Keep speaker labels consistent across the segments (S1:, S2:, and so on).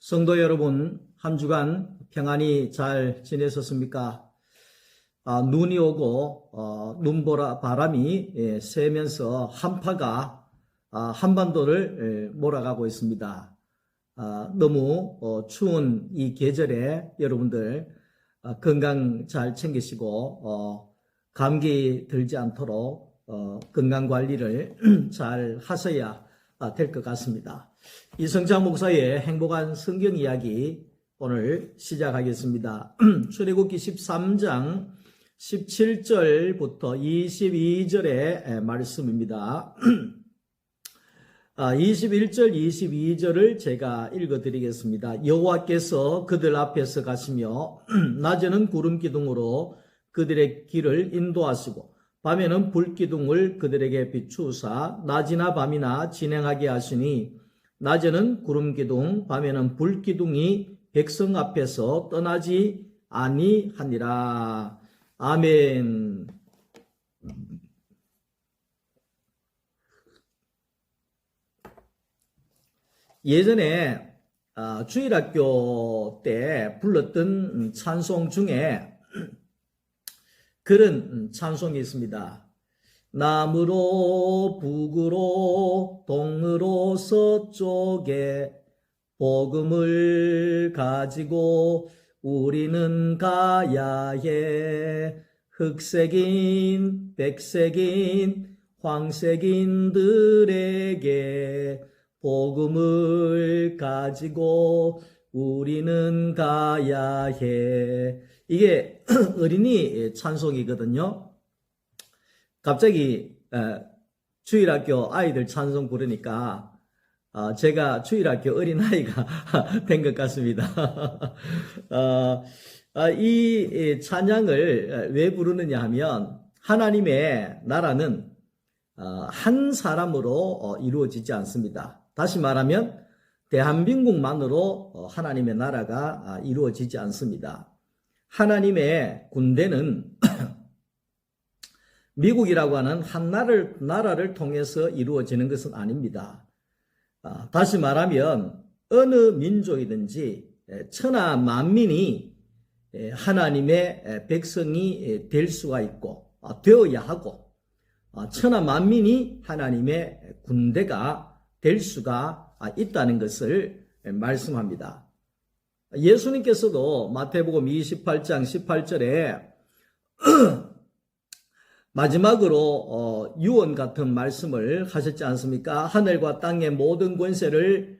S1: 성도 여러분, 한 주간 평안히 잘 지내셨습니까? 눈이 오고 바람이 세면서 한파가 한반도를 몰아가고 있습니다. 너무 추운 이 계절에 여러분들 건강 잘 챙기시고 감기 들지 않도록 건강 관리를 잘 하셔야 될 것 같습니다. 이성찬 목사의 행복한 성경 이야기 오늘 시작하겠습니다. 출애굽기 13장 17절부터 22절의 말씀입니다. 21절, 22절을 제가 읽어드리겠습니다. 여호와께서 그들 앞에서 가시며 낮에는 구름 기둥으로 그들의 길을 인도하시고 밤에는 불 기둥을 그들에게 비추사 낮이나 밤이나 진행하게 하시니 낮에는 구름 기둥, 밤에는 불 기둥이 백성 앞에서 떠나지 아니하니라. 아멘. 예전에 주일학교 때 불렀던 찬송 중에 그런 찬송이 있습니다. 남으로 북으로 동으로 서쪽에 복음을 가지고 우리는 가야 해. 흑색인 백색인 황색인들에게 복음을 가지고 우리는 가야 해. 이게 어린이 찬송이거든요. 갑자기 주일학교 아이들 찬송 부르니까 제가 주일학교 어린아이가 된 것 같습니다. 이 찬양을 왜 부르느냐 하면 하나님의 나라는 한 사람으로 이루어지지 않습니다. 다시 말하면 대한민국만으로 하나님의 나라가 이루어지지 않습니다. 하나님의 군대는 미국이라고 하는 한 나라를 통해서 이루어지는 것은 아닙니다. 다시 말하면 어느 민족이든지 천하 만민이 하나님의 백성이 될 수가 있고 되어야 하고 천하 만민이 하나님의 군대가 될 수가 있다는 것을 말씀합니다. 예수님께서도 마태복음 28장 18절에 마지막으로 유언 같은 말씀을 하셨지 않습니까? 하늘과 땅의 모든 권세를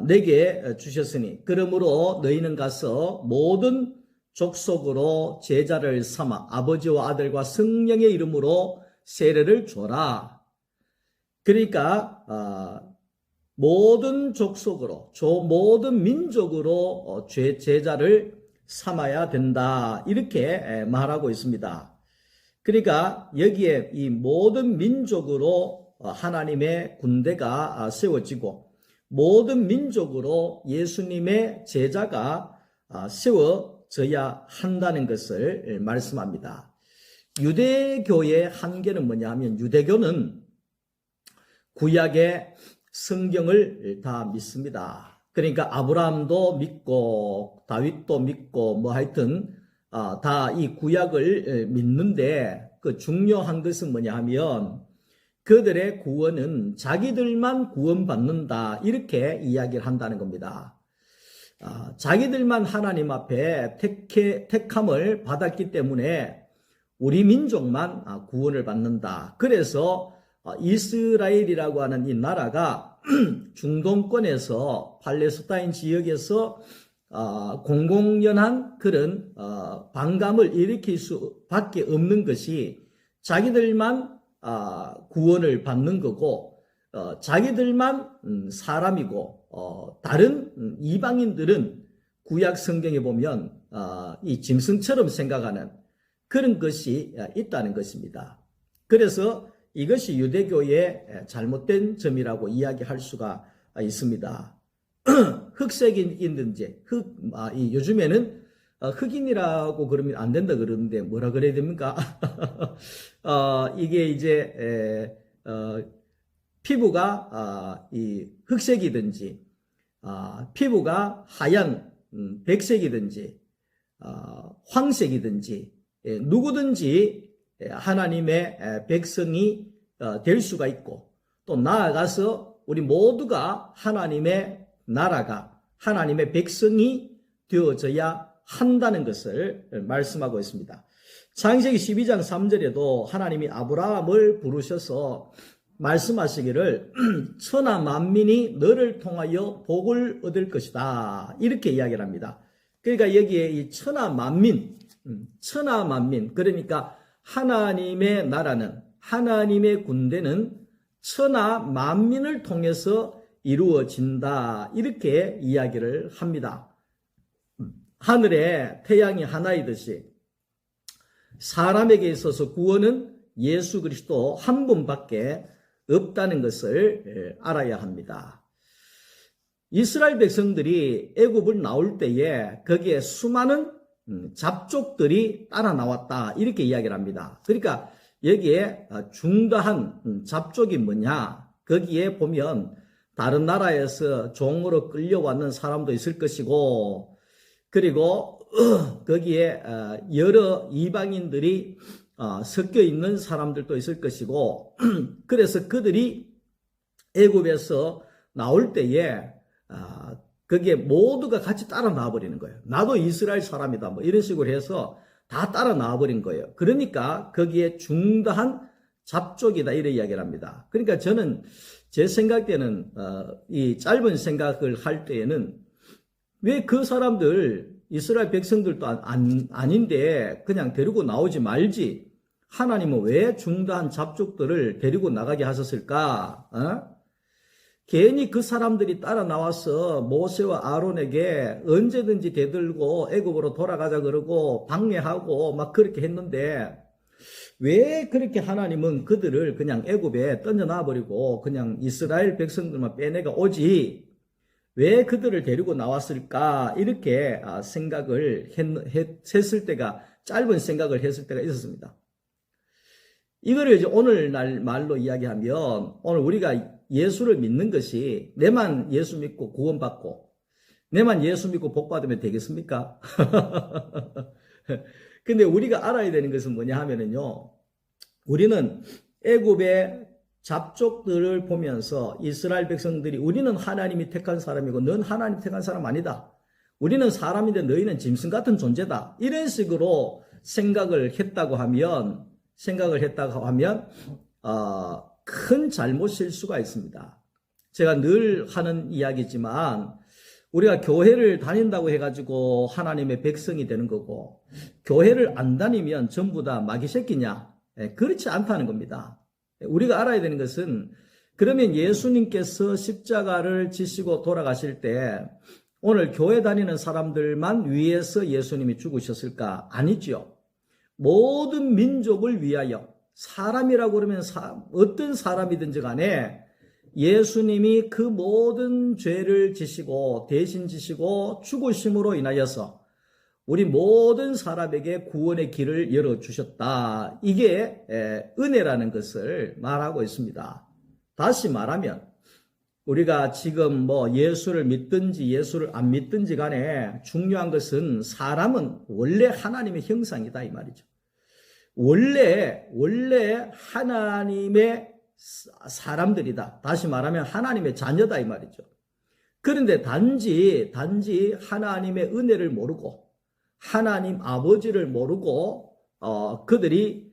S1: 내게 주셨으니 그러므로 너희는 가서 모든 족속으로 제자를 삼아 아버지와 아들과 성령의 이름으로 세례를 줘라. 그러니까 모든 족속으로 모든 민족으로 제자를 삼아야 된다. 이렇게 말하고 있습니다. 그러니까 여기에 이 모든 민족으로 하나님의 군대가 세워지고 모든 민족으로 예수님의 제자가 세워져야 한다는 것을 말씀합니다. 유대교의 한계는 뭐냐 하면 유대교는 구약의 성경을 다 믿습니다. 그러니까 아브라함도 믿고 다윗도 믿고 뭐 하여튼 다 이 구약을 믿는데 그 중요한 것은 뭐냐 하면 그들의 구원은 자기들만 구원받는다 이렇게 이야기를 한다는 겁니다. 자기들만 하나님 앞에 택함을 받았기 때문에 우리 민족만 구원을 받는다. 그래서 이스라엘이라고 하는 이 나라가 중동권에서 팔레스타인 지역에서 공공연한 그런 반감을 일으킬 수밖에 없는 것이 자기들만 구원을 받는 거고 자기들만 사람이고 다른 이방인들은 구약 성경에 보면 이 짐승처럼 생각하는 그런 것이 있다는 것입니다. 그래서 이것이 유대교의 잘못된 점이라고 이야기할 수가 있습니다. 흑색인든지 요즘에는 흑인이라고 그러면 안 된다 그러는데 뭐라 그래야 됩니까? 이게 이제 피부가 이 흑색이든지 피부가 하얀 백색이든지 황색이든지 누구든지 하나님의 백성이 될 수가 있고, 또 나아가서 우리 모두가 하나님의 나라가 하나님의 백성이 되어져야 한다는 것을 말씀하고 있습니다. 창세기 12장 3절에도 하나님이 아브라함을 부르셔서 말씀하시기를 천하 만민이 너를 통하여 복을 얻을 것이다, 이렇게 이야기를 합니다. 그러니까 여기에 이 천하 만민, 그러니까 하나님의 나라는, 하나님의 군대는 천하 만민을 통해서 이루어진다, 이렇게 이야기를 합니다. 하늘에 태양이 하나이듯이 사람에게 있어서 구원은 예수 그리스도 한 분밖에 없다는 것을 알아야 합니다. 이스라엘 백성들이 애굽을 나올 때에 거기에 수많은 잡족들이 따라 나왔다, 이렇게 이야기를 합니다. 그러니까 여기에 중다한 잡족이 뭐냐, 거기에 보면 다른 나라에서 종으로 끌려왔는 사람도 있을 것이고, 그리고 거기에 여러 이방인들이 섞여 있는 사람들도 있을 것이고, 그래서 그들이 애굽에서 나올 때에 거기에 모두가 같이 따라 나와버리는 거예요. 나도 이스라엘 사람이다, 뭐 이런 식으로 해서 다 따라 나와버린 거예요. 그러니까 거기에 중다한 잡족이다, 이런 이야기를 합니다. 그러니까 저는 제 생각 때는 이 짧은 생각을 할 때에는 왜 그 사람들, 이스라엘 백성들도 아닌데 그냥 데리고 나오지 말지, 하나님은 왜 중다한 잡족들을 데리고 나가게 하셨을까? 괜히 그 사람들이 따라 나와서 모세와 아론에게 언제든지 대들고 애굽으로 돌아가자 그러고 방해하고 막 그렇게 했는데, 왜 그렇게 하나님은 그들을 그냥 애굽에 던져놔버리고 그냥 이스라엘 백성들만 빼내가 오지, 왜 그들을 데리고 나왔을까, 이렇게 생각을 했을 때가, 짧은 생각을 했을 때가 있었습니다. 이거를 이제 오늘날 말로 이야기하면, 오늘 우리가 예수를 믿는 것이 내만 예수 믿고 구원받고 내만 예수 믿고 복받으면 되겠습니까? 근데 우리가 알아야 되는 것은 뭐냐 하면은요, 우리는 애굽의 잡족들을 보면서 이스라엘 백성들이 우리는 하나님이 택한 사람이고 넌 하나님 택한 사람 아니다, 우리는 사람인데 너희는 짐승 같은 존재다, 이런 식으로 생각을 했다고 하면 큰 잘못일 수가 있습니다. 제가 늘 하는 이야기지만, 우리가 교회를 다닌다고 해가지고 하나님의 백성이 되는 거고, 교회를 안 다니면 전부 다 마귀 새끼냐? 그렇지 않다는 겁니다. 우리가 알아야 되는 것은, 그러면 예수님께서 십자가를 지시고 돌아가실 때 오늘 교회 다니는 사람들만 위해서 예수님이 죽으셨을까? 아니죠. 모든 민족을 위하여, 사람이라고 그러면 어떤 사람이든지 간에 예수님이 그 모든 죄를 지시고 대신 지시고 죽으심으로 인하여서 우리 모든 사람에게 구원의 길을 열어주셨다, 이게 은혜라는 것을 말하고 있습니다. 다시 말하면 우리가 지금 뭐 예수를 믿든지 예수를 안 믿든지 간에 중요한 것은 사람은 원래 하나님의 형상이다, 이 말이죠. 원래 하나님의 사람들이다. 다시 말하면 하나님의 자녀다, 이 말이죠. 그런데 단지 하나님의 은혜를 모르고 하나님 아버지를 모르고 그들이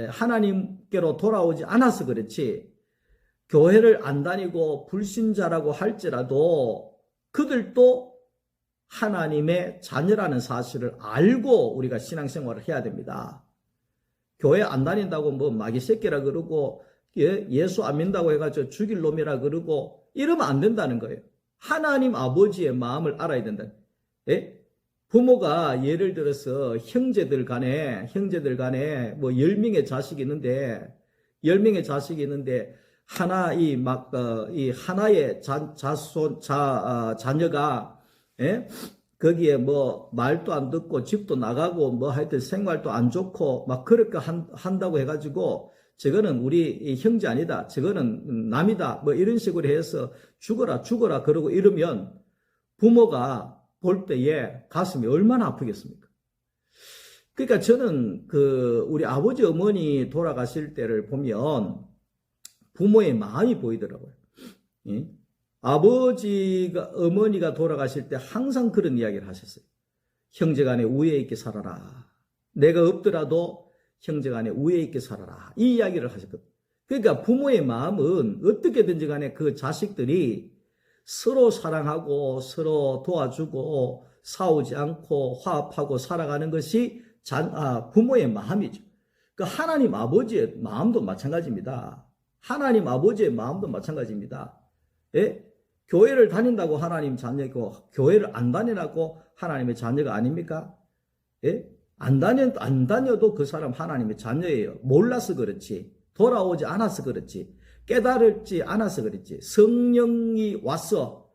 S1: 하나님께로 돌아오지 않아서 그렇지, 교회를 안 다니고 불신자라고 할지라도 그들도 하나님의 자녀라는 사실을 알고 우리가 신앙생활을 해야 됩니다. 교회 안 다닌다고 뭐 마귀 새끼라 그러고 예수 안 믿는다고 해가지고 죽일 놈이라 그러고 이러면 안 된다는 거예요. 하나님 아버지의 마음을 알아야 된다. 예? 부모가 예를 들어서 형제들 간에 뭐 10명의 자식이 있는데 하나의 자녀가 거기에 뭐 말도 안 듣고 집도 나가고 뭐 하여튼 생활도 안 좋고 막 그렇게 한다고 해가지고 저거는 우리 형제 아니다, 저거는 남이다, 뭐 이런 식으로 해서 죽어라 그러고 이러면 부모가 볼 때에 가슴이 얼마나 아프겠습니까? 그러니까 저는 우리 아버지 어머니 돌아가실 때를 보면 부모의 마음이 보이더라고요. 예? 어머니가 돌아가실 때 항상 그런 이야기를 하셨어요. 형제간에 우애 있게 살아라. 내가 없더라도 형제간에 우애 있게 살아라. 이 이야기를 하셨거든요. 그러니까 부모의 마음은 어떻게든지 간에 그 자식들이 서로 사랑하고 서로 도와주고 싸우지 않고 화합하고 살아가는 것이 부모의 마음이죠. 그 하나님 아버지의 마음도 마찬가지입니다. 하나님 아버지의 마음도 마찬가지입니다. 예? 교회를 다닌다고 하나님 자녀고 교회를 안 다니라고 하나님의 자녀가 아닙니까? 예? 안 다녀도 그 사람 하나님의 자녀예요. 몰라서 그렇지. 돌아오지 않아서 그렇지. 깨달지 않아서 그렇지. 성령이 와서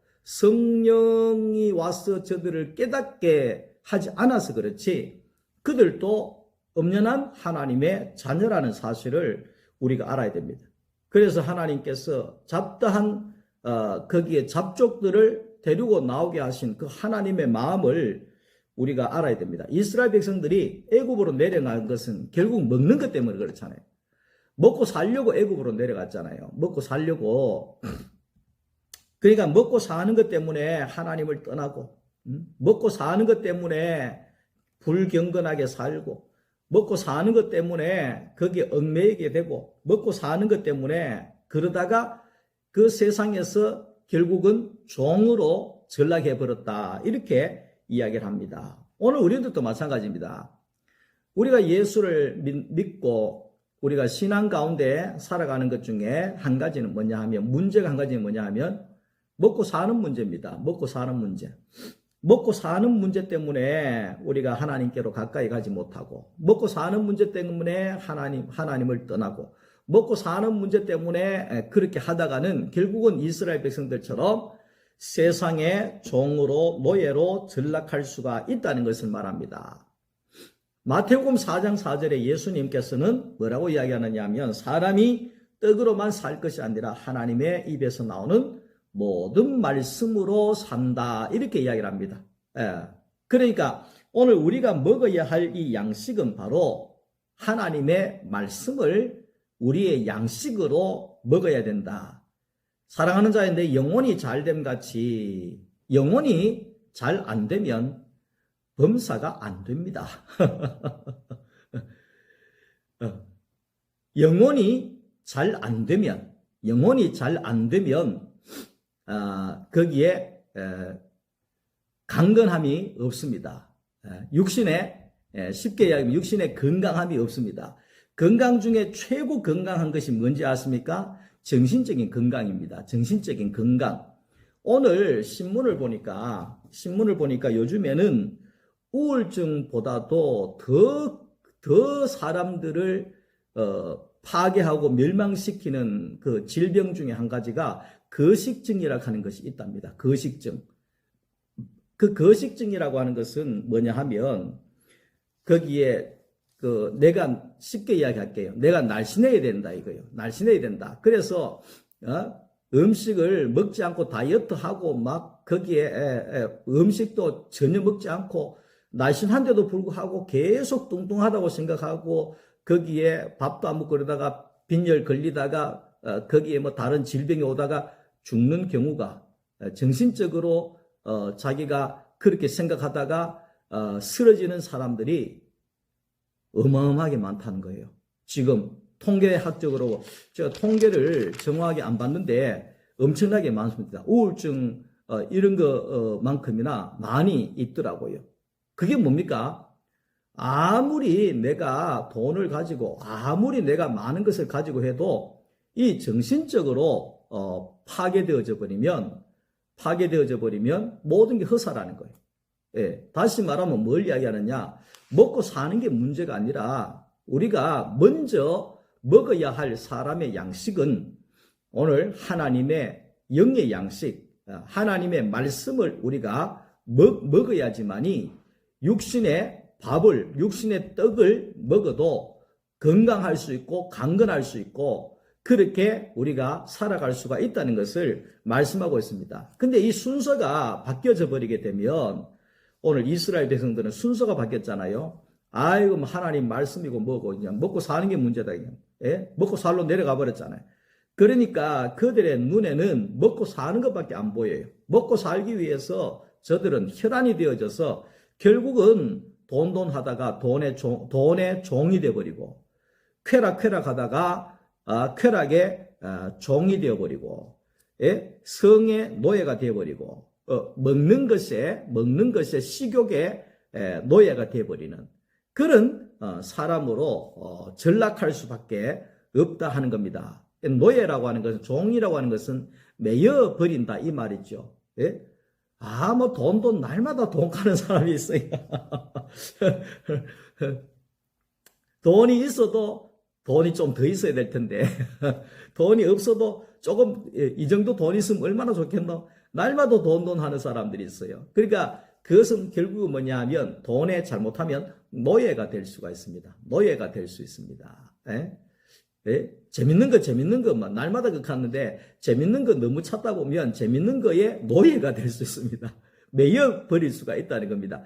S1: 저들을 깨닫게 하지 않아서 그렇지. 그들도 엄연한 하나님의 자녀라는 사실을 우리가 알아야 됩니다. 그래서 하나님께서 잡다한 거기에 잡족들을 데리고 나오게 하신 그 하나님의 마음을 우리가 알아야 됩니다. 이스라엘 백성들이 애굽으로 내려간 것은 결국 먹는 것 때문에 그렇잖아요. 먹고 살려고 애굽으로 내려갔잖아요. 먹고 살려고. 그러니까 먹고 사는 것 때문에 하나님을 떠나고, 먹고 사는 것 때문에 불경건하게 살고, 먹고 사는 것 때문에 거기에 얽매이게 되고, 먹고 사는 것 때문에 그러다가 그 세상에서 결국은 종으로 전락해 버렸다. 이렇게 이야기를 합니다. 오늘 우리들도 마찬가지입니다. 우리가 예수를 믿고 우리가 신앙 가운데 살아가는 것 중에 한 가지는 뭐냐 하면, 문제가 한 가지는 뭐냐 하면 먹고 사는 문제입니다. 먹고 사는 문제. 먹고 사는 문제 때문에 우리가 하나님께로 가까이 가지 못하고, 먹고 사는 문제 때문에 하나님을 떠나고, 먹고 사는 문제 때문에 그렇게 하다가는 결국은 이스라엘 백성들처럼 세상의 종으로 노예로 전락할 수가 있다는 것을 말합니다. 마태복음 4장 4절에 예수님께서는 뭐라고 이야기하느냐 하면, 사람이 떡으로만 살 것이 아니라 하나님의 입에서 나오는 모든 말씀으로 산다. 이렇게 이야기를 합니다. 그러니까 오늘 우리가 먹어야 할 이 양식은 바로 하나님의 말씀을 우리의 양식으로 먹어야 된다. 사랑하는 자인데 영혼이 잘됨 같이 영혼이 잘 안 되면 범사가 안 됩니다. 영혼이 잘 안 되면 거기에 강건함이 없습니다. 쉽게 이야기하면 육신에 건강함이 없습니다. 건강 중에 최고 건강한 것이 뭔지 아십니까? 정신적인 건강입니다. 정신적인 건강. 오늘 신문을 보니까 요즘에는 우울증보다도 더 사람들을 파괴하고 멸망시키는 그 질병 중에 한 가지가 거식증이라고 하는 것이 있답니다. 거식증. 그 거식증이라고 하는 것은 뭐냐 하면, 거기에 내가 쉽게 이야기할게요. 내가 날씬해야 된다 이거예요. 날씬해야 된다. 그래서 음식을 먹지 않고 다이어트하고 막 거기에 음식도 전혀 먹지 않고 날씬한데도 불구하고 계속 뚱뚱하다고 생각하고 거기에 밥도 안 먹고 그러다가 빈혈 걸리다가 거기에 뭐 다른 질병이 오다가 죽는 경우가, 정신적으로 자기가 그렇게 생각하다가 쓰러지는 사람들이 어마어마하게 많다는 거예요. 지금 통계학적으로 제가 통계를 정확하게 안 봤는데 엄청나게 많습니다. 우울증 이런 것만큼이나 많이 있더라고요. 그게 뭡니까? 아무리 내가 돈을 가지고 아무리 내가 많은 것을 가지고 해도 이 정신적으로 파괴되어져 버리면 모든 게 허사라는 거예요. 예, 다시 말하면 뭘 이야기하느냐? 먹고 사는 게 문제가 아니라 우리가 먼저 먹어야 할 사람의 양식은 오늘 하나님의 영의 양식, 하나님의 말씀을 우리가 먹어야지만이 육신의 떡을 먹어도 건강할 수 있고 강건할 수 있고 그렇게 우리가 살아갈 수가 있다는 것을 말씀하고 있습니다. 근데 이 순서가 바뀌어져 버리게 되면 오늘 이스라엘 백성들은 순서가 바뀌었잖아요. 아이고, 뭐 하나님 말씀이고 뭐고 그냥 먹고 사는 게 문제다. 그냥. 예? 먹고 살로 내려가 버렸잖아요. 그러니까 그들의 눈에는 먹고 사는 것밖에 안 보여요. 먹고 살기 위해서 저들은 혈안이 되어져서 결국은 돈 하다가 돈의 종이 되어버리고 쾌락하다가 쾌락의 종이 되어버리고 예? 성의 노예가 되어버리고 먹는 것에 식욕의 노예가 되어버리는 그런 사람으로 전락할 수밖에 없다 하는 겁니다. 노예라고 하는 것은 종이라고 하는 것은 매여 버린다 이 말이죠. 예? 뭐 돈 날마다 돈 가는 사람이 있어요. 돈이 있어도 돈이 좀 더 있어야 될 텐데 돈이 없어도 조금 이 정도 돈 있으면 얼마나 좋겠노? 날마다 돈 하는 사람들이 있어요. 그러니까 그것은 결국은 뭐냐 하면 돈에 잘못하면 노예가 될 수가 있습니다. 노예가 될 수 있습니다. 예? 예? 재밌는 것만 날마다 그렇게 하는데 재밌는 거 너무 찾다 보면 재밌는 거에 노예가 될 수 있습니다. 매여 버릴 수가 있다는 겁니다.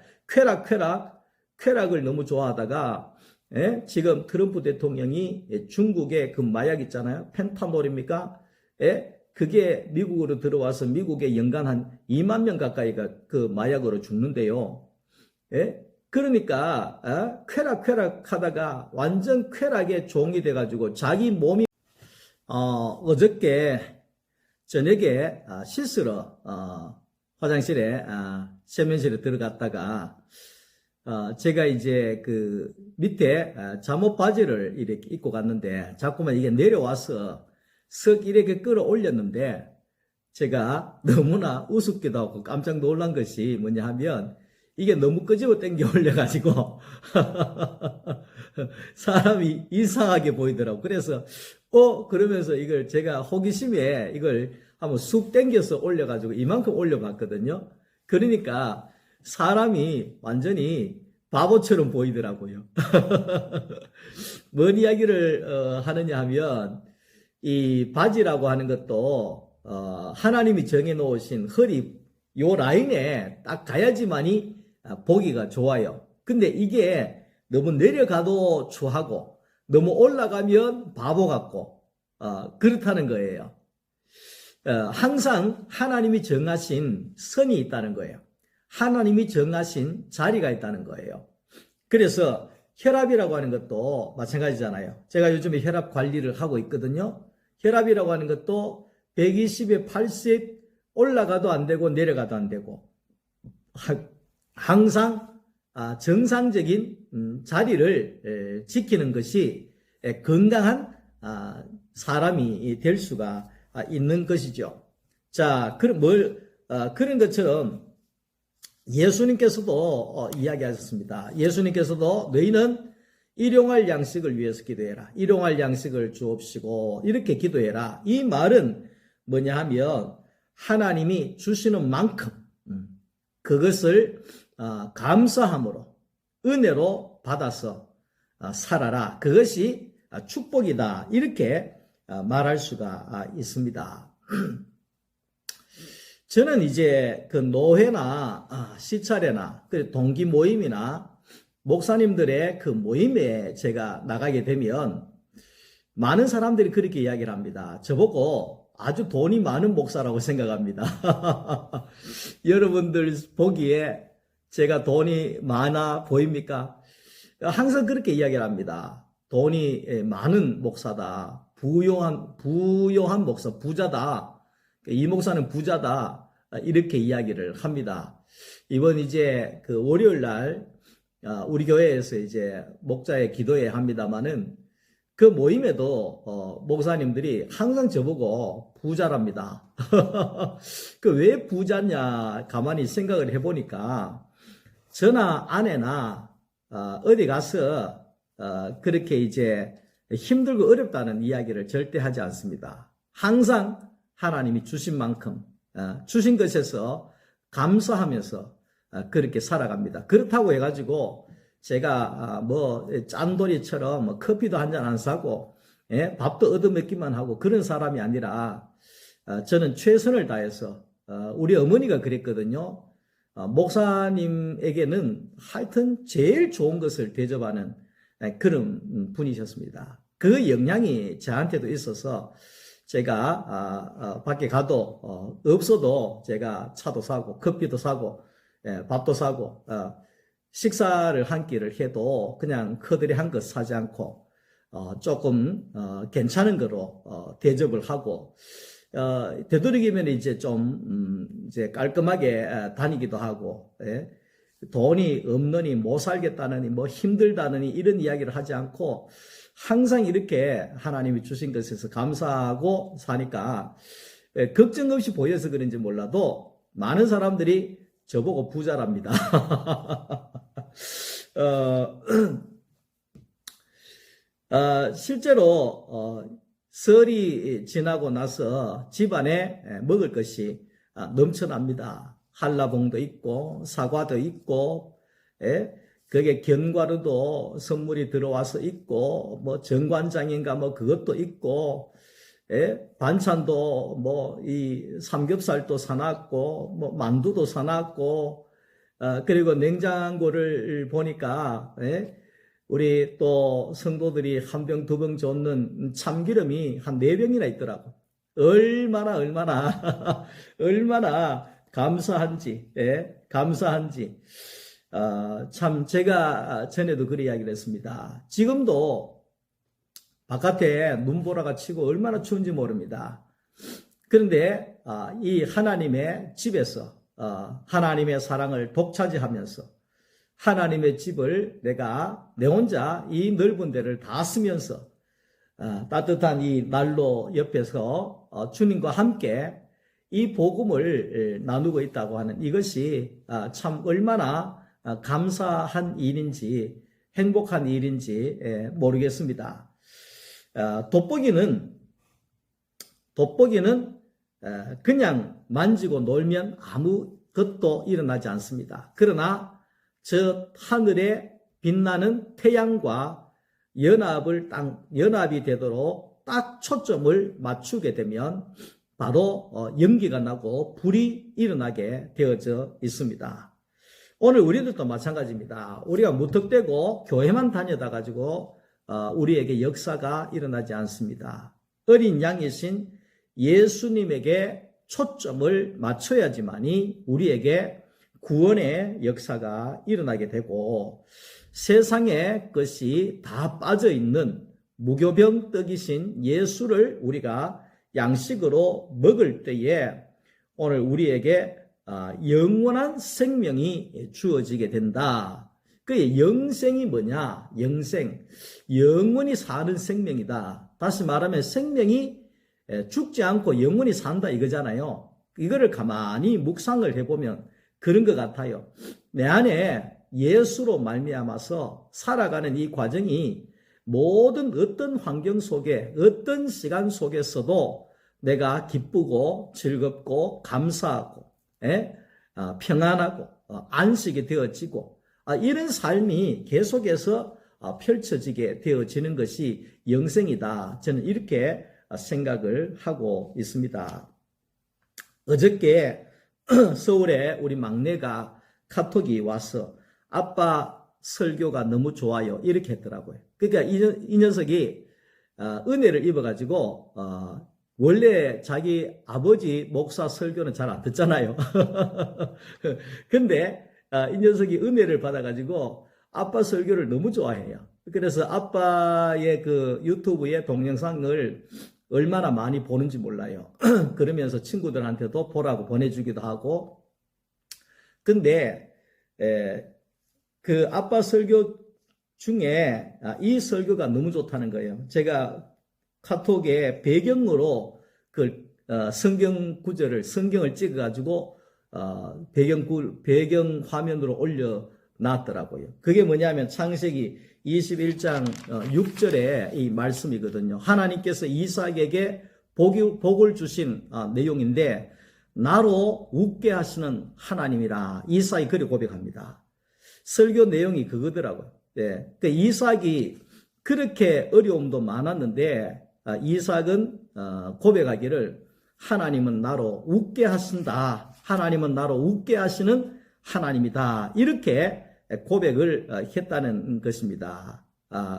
S1: 쾌락을 너무 좋아하다가 예? 지금 트럼프 대통령이 중국의 그 마약 있잖아요. 펜타놀입니까? 예? 그게 미국으로 들어와서 미국에 연간 한 2만 명 가까이가 그 마약으로 죽는데요. 예? 그러니까 쾌락하다가 완전 쾌락의 종이 돼가지고 자기 몸이 어저께 저녁에 실수로 화장실에 세면실에 들어갔다가 제가 이제 그 밑에 잠옷 바지를 이렇게 입고 갔는데 자꾸만 이게 내려와서 석 이렇게 끌어올렸는데 제가 너무나 우습기도 하고 깜짝 놀란 것이 뭐냐 하면 이게 너무 끄집어 당겨 올려가지고 사람이 이상하게 보이더라고. 그래서 그러면서 이걸 제가 호기심에 이걸 한번 쑥 당겨서 올려가지고 이만큼 올려봤거든요. 그러니까 사람이 완전히 바보처럼 보이더라고요. 뭔 이야기를 하느냐 하면 이 바지라고 하는 것도 하나님이 정해놓으신 허리 요 라인에 딱 가야지만이 보기가 좋아요. 근데 이게 너무 내려가도 추하고 너무 올라가면 바보 같고 그렇다는 거예요. 항상 하나님이 정하신 선이 있다는 거예요. 하나님이 정하신 자리가 있다는 거예요. 그래서 혈압이라고 하는 것도 마찬가지잖아요. 제가 요즘에 혈압 관리를 하고 있거든요. 혈압이라고 하는 것도 120에 80 올라가도 안 되고 내려가도 안 되고 항상 정상적인 자리를 지키는 것이 건강한 사람이 될 수가 있는 것이죠. 자, 그런 것처럼 예수님께서도 이야기하셨습니다. 예수님께서도 너희는 일용할 양식을 위해서 기도해라. 일용할 양식을 주옵시고 이렇게 기도해라. 이 말은 뭐냐 하면 하나님이 주시는 만큼 그것을 감사함으로 은혜로 받아서 살아라. 그것이 축복이다. 이렇게 말할 수가 있습니다. 저는 이제 그 노회나 시찰회나 동기 모임이나 목사님들의 그 모임에 제가 나가게 되면 많은 사람들이 그렇게 이야기를 합니다. 저보고 아주 돈이 많은 목사라고 생각합니다. 여러분들 보기에 제가 돈이 많아 보입니까? 항상 그렇게 이야기를 합니다. 돈이 많은 목사다. 부요한 목사, 부자다. 이 목사는 부자다. 이렇게 이야기를 합니다. 이번 이제 그 월요일 날 우리 교회에서 이제 목자의 기도회 합니다마는 그 모임에도 목사님들이 항상 저보고 부자랍니다. 그 왜 부자냐 가만히 생각을 해보니까 저나 아내나 어디 가서 그렇게 이제 힘들고 어렵다는 이야기를 절대 하지 않습니다. 항상 하나님이 주신 만큼 주신 것에서 감사하면서 그렇게 살아갑니다. 그렇다고 해가지고 제가 뭐 짠돌이처럼 커피도 한 잔 안 사고 예? 밥도 얻어먹기만 하고 그런 사람이 아니라 저는 최선을 다해서 우리 어머니가 그랬거든요. 목사님에게는 하여튼 제일 좋은 것을 대접하는 그런 분이셨습니다. 그 영향이 저한테도 있어서 제가 밖에 가도 없어도 제가 차도 사고 커피도 사고 밥도 사고 식사를 한 끼를 해도 그냥 커들이 한 것 사지 않고 조금 괜찮은 거로 대접을 하고 되도록이면 이제 좀 이제 깔끔하게 다니기도 하고 돈이 없느니 못 살겠다느니 뭐 힘들다느니 이런 이야기를 하지 않고 항상 이렇게 하나님이 주신 것에서 감사하고 사니까 걱정 없이 보여서 그런지 몰라도 많은 사람들이 저보고 부자랍니다. 실제로 설이 지나고 나서 집안에 먹을 것이 넘쳐납니다. 한라봉도 있고 사과도 있고 거기에 견과류도 선물이 들어와서 있고 뭐 정관장인가 뭐 그것도 있고 반찬도 뭐 이 삼겹살도 사놨고 뭐 만두도 사놨고 그리고 냉장고를 보니까 우리 또 성도들이 한 병 두 병 줬는 참기름이 한 4병이나 있더라고. 얼마나 얼마나 감사한지 감사한지 참 제가 전에도 그런 이야기를 했습니다. 지금도 바깥에 눈보라가 치고 얼마나 추운지 모릅니다. 그런데 이 하나님의 집에서 하나님의 사랑을 독차지하면서 하나님의 집을 내가 내 혼자 이 넓은 데를 다 쓰면서 따뜻한 이 난로 옆에서 주님과 함께 이 복음을 나누고 있다고 하는 이것이 참 얼마나 감사한 일인지 행복한 일인지 모르겠습니다. 돋보기는 그냥 만지고 놀면 아무것도 일어나지 않습니다. 그러나 저 하늘에 빛나는 태양과 연합이 되도록 딱 초점을 맞추게 되면 바로 연기가 나고 불이 일어나게 되어져 있습니다. 오늘 우리들도 마찬가지입니다. 우리가 무턱대고 교회만 다니다 가지고 우리에게 역사가 일어나지 않습니다. 어린 양이신 예수님에게 초점을 맞춰야지만이 우리에게 구원의 역사가 일어나게 되고 세상의 것이 다 빠져있는 무교병 떡이신 예수를 우리가 양식으로 먹을 때에 오늘 우리에게 영원한 생명이 주어지게 된다. 그 영생이 뭐냐? 영생. 영원히 사는 생명이다. 다시 말하면 생명이 죽지 않고 영원히 산다 이거잖아요. 이거를 가만히 묵상을 해보면 그런 것 같아요. 내 안에 예수로 말미암아서 살아가는 이 과정이 모든 어떤 환경 속에 어떤 시간 속에서도 내가 기쁘고 즐겁고 감사하고 평안하고 안식이 되어지고 이런 삶이 계속해서 펼쳐지게 되어지는 것이 영생이다. 저는 이렇게 생각을 하고 있습니다. 어저께 서울에 우리 막내가 카톡이 와서 아빠 설교가 너무 좋아요 이렇게 했더라고요. 그러니까 이 녀석이 은혜를 입어가지고 원래 자기 아버지 목사 설교는 잘 안 듣잖아요. 근데 이 녀석이 은혜를 받아가지고 아빠 설교를 너무 좋아해요. 그래서 아빠의 그 유튜브의 동영상을 얼마나 많이 보는지 몰라요. 그러면서 친구들한테도 보라고 보내주기도 하고. 근데 그 아빠 설교 중에 이 설교가 너무 좋다는 거예요. 제가 카톡에 배경으로 그 성경 구절을 성경을 찍어가지고 배경 화면으로 올려놨더라고요. 그게 뭐냐면 창세기 21장 6절의 이 말씀이거든요. 하나님께서 이삭에게 복을 주신 내용인데 나로 웃게 하시는 하나님이라 이삭이 그리 고백합니다. 설교 내용이 그거더라고요. 그 이삭이 그렇게 어려움도 많았는데 이삭은 고백하기를 하나님은 나로 웃게 하신다. 하나님은 나로 웃게 하시는 하나님이다. 이렇게 고백을 했다는 것입니다.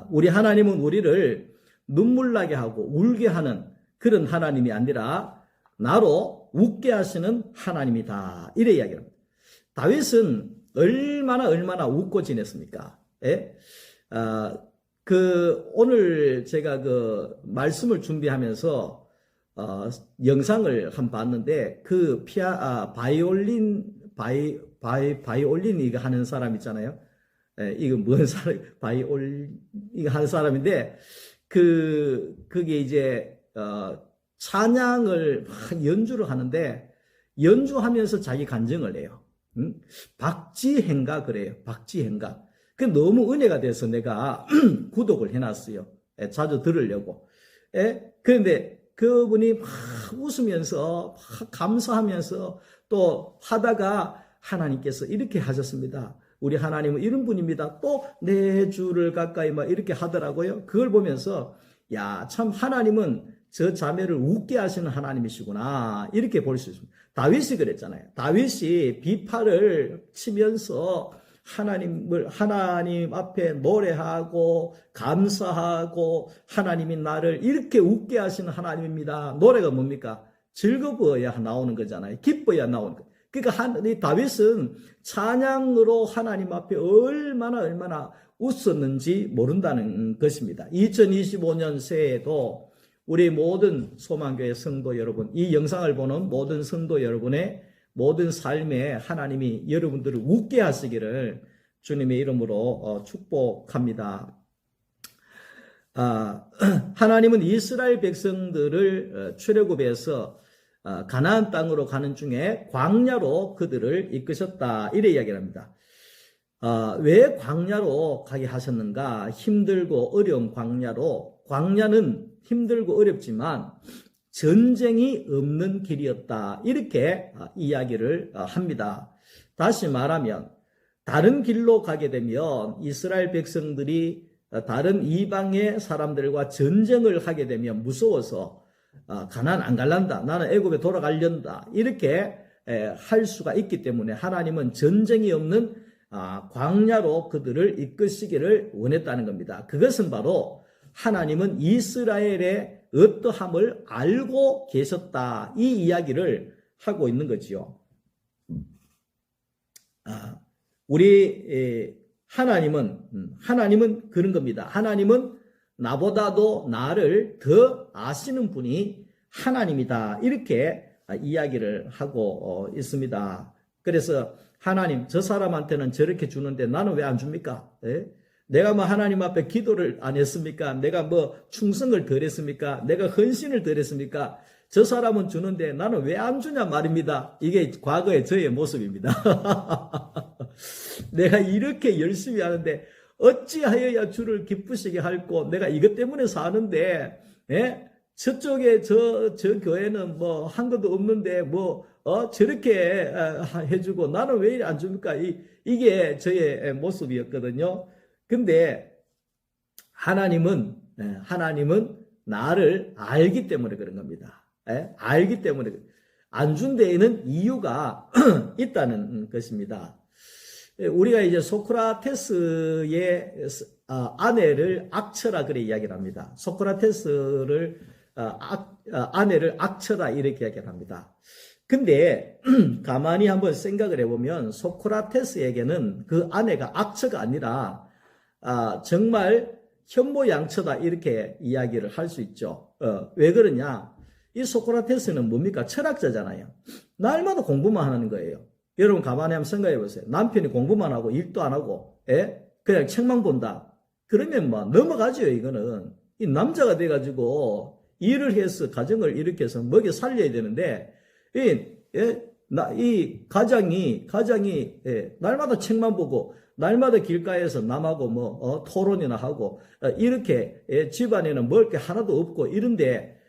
S1: 우리 하나님은 우리를 눈물 나게 하고 울게 하는 그런 하나님이 아니라 나로 웃게 하시는 하나님이다. 이래 이야기합니다. 다윗은 얼마나 웃고 지냈습니까? 예? 오늘 제가 말씀을 준비하면서 영상을 한번 봤는데 바이올린 이거 하는 사람 있잖아요. 이거 뭔 사람, 바이올린 이거 하는 사람인데 그게 이제 찬양을 막 연주를 하는데 연주하면서 자기 간증을 해요. 박지행가 그래요. 박지행가. 그 너무 은혜가 돼서 내가 구독을 해놨어요. 자주 들으려고. 그런데 그분이 막 웃으면서 막 감사하면서 또 하다가 하나님께서 이렇게 하셨습니다. 우리 하나님은 이런 분입니다. 또 내 주를 가까이 막 이렇게 하더라고요. 그걸 보면서 야, 참 하나님은 저 자매를 웃게 하시는 하나님이시구나. 이렇게 볼 수 있습니다. 다윗이 그랬잖아요. 다윗이 비파를 치면서 하나님 앞에 노래하고 감사하고 하나님이 나를 이렇게 웃게 하시는 하나님입니다. 노래가 뭡니까? 즐거워야 나오는 거잖아요. 기뻐야 나오는 거. 그러니까 다윗은 찬양으로 하나님 앞에 얼마나 웃었는지 모른다는 것입니다. 2025년 새해에도 우리 모든 소망교회 성도 여러분, 이 영상을 보는 모든 성도 여러분의 모든 삶에 하나님이 여러분들을 웃게 하시기를 주님의 이름으로 축복합니다. 하나님은 이스라엘 백성들을 출애굽에서 가나안 땅으로 가는 중에 광야로 그들을 이끄셨다. 이래 이야기를 합니다. 왜 광야로 가게 하셨는가? 힘들고 어려운 광야로. 광야는 힘들고 어렵지만 전쟁이 없는 길이었다. 이렇게 이야기를 합니다. 다시 말하면 다른 길로 가게 되면 이스라엘 백성들이 다른 이방의 사람들과 전쟁을 하게 되면 무서워서 가나안 안 갈란다. 나는 애굽에 돌아가련다. 이렇게 할 수가 있기 때문에 하나님은 전쟁이 없는 광야로 그들을 이끄시기를 원했다는 겁니다. 그것은 바로 하나님은 이스라엘의 어떠함을 알고 계셨다. 이 이야기를 하고 있는 거지요. 우리 하나님은 그런 겁니다. 하나님은 나보다도 나를 더 아시는 분이 하나님이다. 이렇게 이야기를 하고 있습니다. 그래서 하나님, 저 사람한테는 저렇게 주는데 나는 왜 안 줍니까? 내가 뭐 하나님 앞에 기도를 안 했습니까? 내가 뭐 충성을 덜 했습니까? 내가 헌신을 덜 했습니까? 저 사람은 주는데 나는 왜 안 주냐 말입니다. 이게 과거의 저의 모습입니다. 내가 이렇게 열심히 하는데 어찌하여야 주를 기쁘시게 할꼬? 내가 이것 때문에 사는데, 저쪽에 저 교회는 뭐 한 것도 없는데 저렇게 해주고 나는 왜 안 줍니까? 이게 저의 모습이었거든요. 근데 하나님은 나를 알기 때문에 그런 겁니다. 알기 때문에 안 준 데에는 이유가 있다는 것입니다. 우리가 이제 소크라테스의 아내를 악처라 그래 이야기를 합니다. 소크라테스를 아내를 악처라 이렇게 이야기를 합니다. 근데 가만히 한번 생각을 해보면 소크라테스에게는 그 아내가 악처가 아니라 정말 현모양처다 이렇게 이야기를 할 수 있죠. 왜 그러냐? 이 소크라테스는 뭡니까? 철학자잖아요. 날마다 공부만 하는 거예요. 여러분 가만히 한번 생각해 보세요. 남편이 공부만 하고 일도 안 하고 그냥 책만 본다. 그러면 뭐 넘어가죠. 이거는 이 남자가 돼가지고 일을 해서 가정을 일으켜서 먹여 살려야 되는데 이 가장이 날마다 책만 보고 날마다 길가에서 남하고 토론이나 하고 이렇게 집안에는 먹을 게 하나도 없고 이런데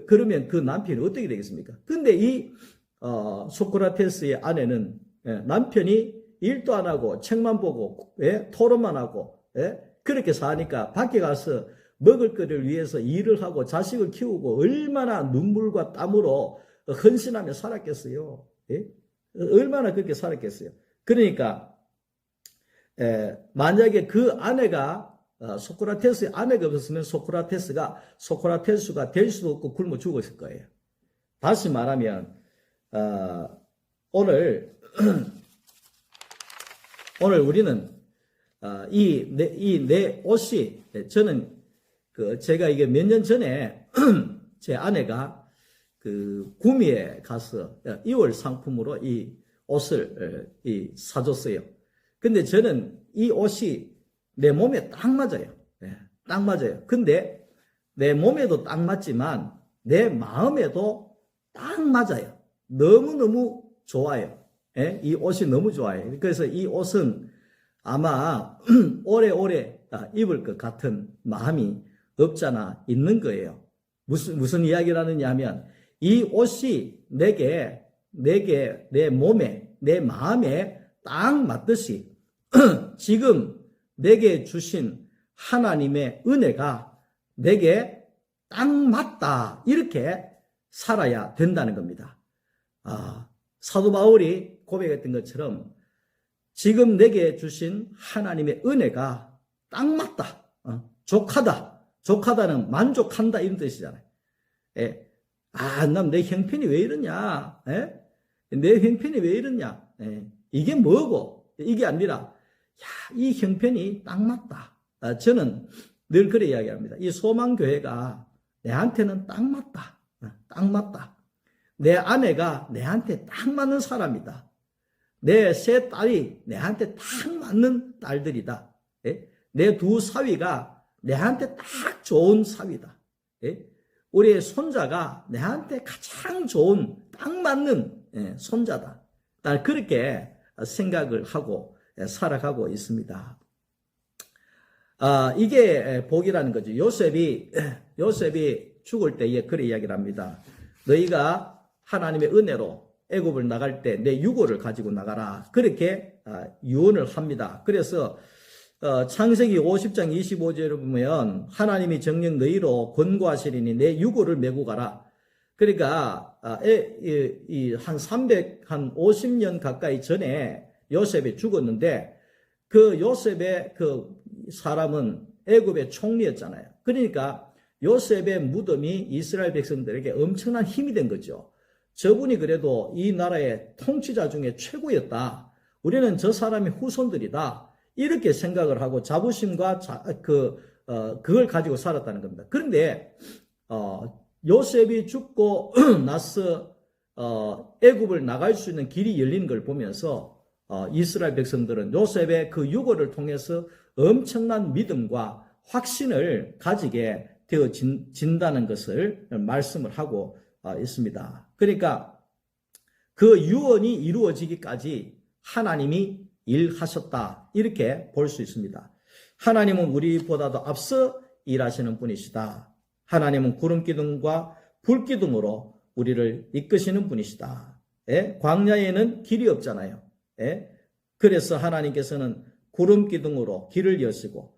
S1: 그러면 그 남편이 어떻게 되겠습니까? 근데 이 소크라테스의 아내는 남편이 일도 안 하고 책만 보고 토론만 하고 그렇게 사니까 밖에 가서 먹을 거를 위해서 일을 하고 자식을 키우고 얼마나 눈물과 땀으로 헌신하며 살았겠어요. 예? 얼마나 그렇게 살았겠어요. 그러니까 만약에 그 아내가 소크라테스의 아내가 없었으면 소크라테스가 될 수도 없고 굶어 죽었을 거예요. 다시 말하면 오늘 우리는 이 내 옷이 저는 제가 이게 몇 년 전에 제 아내가 그 구미에 가서 2월 상품으로 이 옷을 사줬어요. 근데 저는 이 옷이 내 몸에 딱 맞아요. 딱 맞아요. 근데 내 몸에도 딱 맞지만 내 마음에도 딱 맞아요. 너무너무 좋아요. 이 옷이 너무 좋아요. 그래서 이 옷은 아마 오래오래 입을 것 같은 마음이 없잖아 있는 거예요. 무슨 이야기를 하느냐 하면 이 옷이 내게 내 몸에 내 마음에 딱 맞듯이 지금 내게 주신 하나님의 은혜가 내게 딱 맞다 이렇게 살아야 된다는 겁니다. 사도 바울이 고백했던 것처럼 지금 내게 주신 하나님의 은혜가 딱 맞다. 족하다는 만족한다 이런 뜻이잖아요. 남 내 형편이 왜 이러냐? 내 형편이 왜 이러냐? 이게 뭐고? 이게 아니라 이 형편이 딱 맞다. 저는 늘 그래 이야기합니다. 이 소망교회가 내한테는 딱 맞다. 딱 맞다. 내 아내가 내한테 딱 맞는 사람이다. 내 세 딸이 내한테 딱 맞는 딸들이다. 내 두 사위가 내한테 딱 좋은 사위다. 우리의 손자가 내한테 가장 좋은 딱 맞는 손자다. 난 그렇게 생각을 하고 살아가고 있습니다. 이게 복이라는 거죠. 요셉이 죽을 때에 그래 이야기를 합니다. 너희가 하나님의 은혜로 애굽을 나갈 때 내 유고를 가지고 나가라. 그렇게 유언을 합니다. 그래서 창세기 50장 25절을 보면 하나님이 정녕 너희로 권고하시리니 내 유고를 메고 가라. 그러니까 한 50년 가까이 전에 요셉이 죽었는데 그 요셉의 그 사람은 애굽의 총리였잖아요. 그러니까 요셉의 무덤이 이스라엘 백성들에게 엄청난 힘이 된 거죠. 저분이 그래도 이 나라의 통치자 중에 최고였다. 우리는 저 사람의 후손들이다. 이렇게 생각을 하고 자부심과 그걸 가지고 살았다는 겁니다. 그런데 요셉이 죽고 나서 애굽을 나갈 수 있는 길이 열리는 걸 보면서 이스라엘 백성들은 요셉의 그 유고를 통해서 엄청난 믿음과 확신을 가지게 되어진다는 것을 말씀을 하고 있습니다. 그러니까 그 유언이 이루어지기까지 하나님이 일하셨다 이렇게 볼 수 있습니다. 하나님은 우리보다도 앞서 일하시는 분이시다. 하나님은 구름기둥과 불기둥으로 우리를 이끄시는 분이시다. 광야에는 길이 없잖아요. 그래서 하나님께서는 구름기둥으로 길을 여시고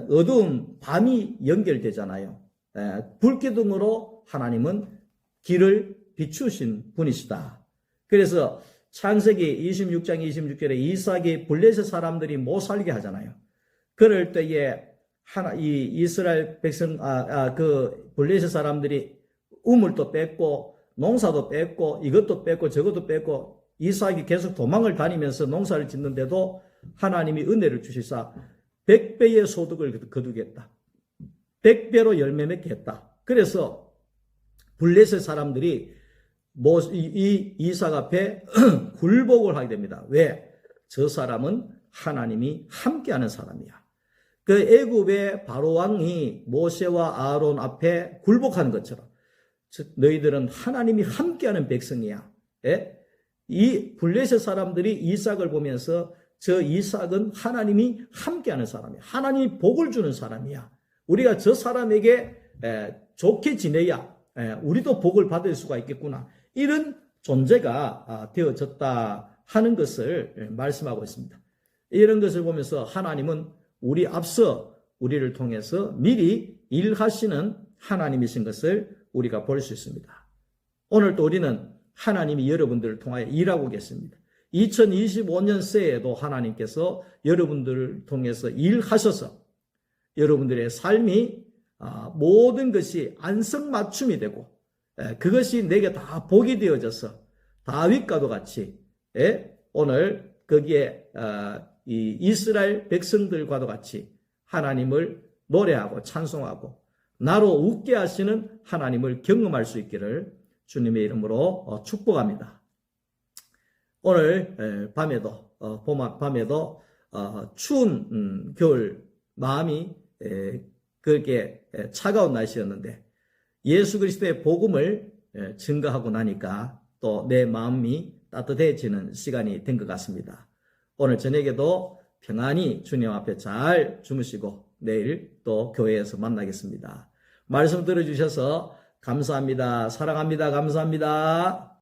S1: 어두운 밤이 연결되잖아요. 불기둥으로 하나님은 길을 비추신 분이시다. 그래서 창세기 26장 26절에 이삭이 블레셋 사람들이 못 살게 하잖아요. 그럴 때에 이 이스라엘 백성 그 블레셋 사람들이 우물도 뺐고 농사도 뺐고 이것도 뺐고 저것도 뺐고 이삭이 계속 도망을 다니면서 농사를 짓는데도 하나님이 은혜를 주시사 100배의 소득을 거두겠다. 100배로 열매 맺게 했다. 그래서 블레셋 사람들이 이 이삭 앞에 굴복을 하게 됩니다. 왜? 저 사람은 하나님이 함께하는 사람이야. 그 애굽의 바로 왕이 모세와 아론 앞에 굴복하는 것처럼 즉 너희들은 하나님이 함께하는 백성이야. 이 블레셋 사람들이 이삭을 보면서 저 이삭은 하나님이 함께하는 사람이야. 하나님이 복을 주는 사람이야. 우리가 저 사람에게 좋게 지내야 우리도 복을 받을 수가 있겠구나. 이런 존재가 되어졌다 하는 것을 말씀하고 있습니다. 이런 것을 보면서 하나님은 우리 앞서 우리를 통해서 미리 일하시는 하나님이신 것을 우리가 볼 수 있습니다. 오늘도 우리는 하나님이 여러분들을 통하여 일하고 계십니다. 2025년 새에도 하나님께서 여러분들을 통해서 일하셔서 여러분들의 삶이 모든 것이 안성맞춤이 되고 그것이 내게 다 복이 되어져서 다윗과도 같이 오늘 거기에 이 이스라엘 백성들과도 같이 하나님을 노래하고 찬송하고 나로 웃게 하시는 하나님을 경험할 수 있기를 주님의 이름으로 축복합니다. 오늘 밤에도 밤에도 추운 겨울 마음이 그렇게 차가운 날씨였는데 예수 그리스도의 복음을 증거하고 나니까 또 내 마음이 따뜻해지는 시간이 된 것 같습니다. 오늘 저녁에도 평안히 주님 앞에 잘 주무시고 내일 또 교회에서 만나겠습니다. 말씀 들어주셔서 감사합니다. 사랑합니다. 감사합니다.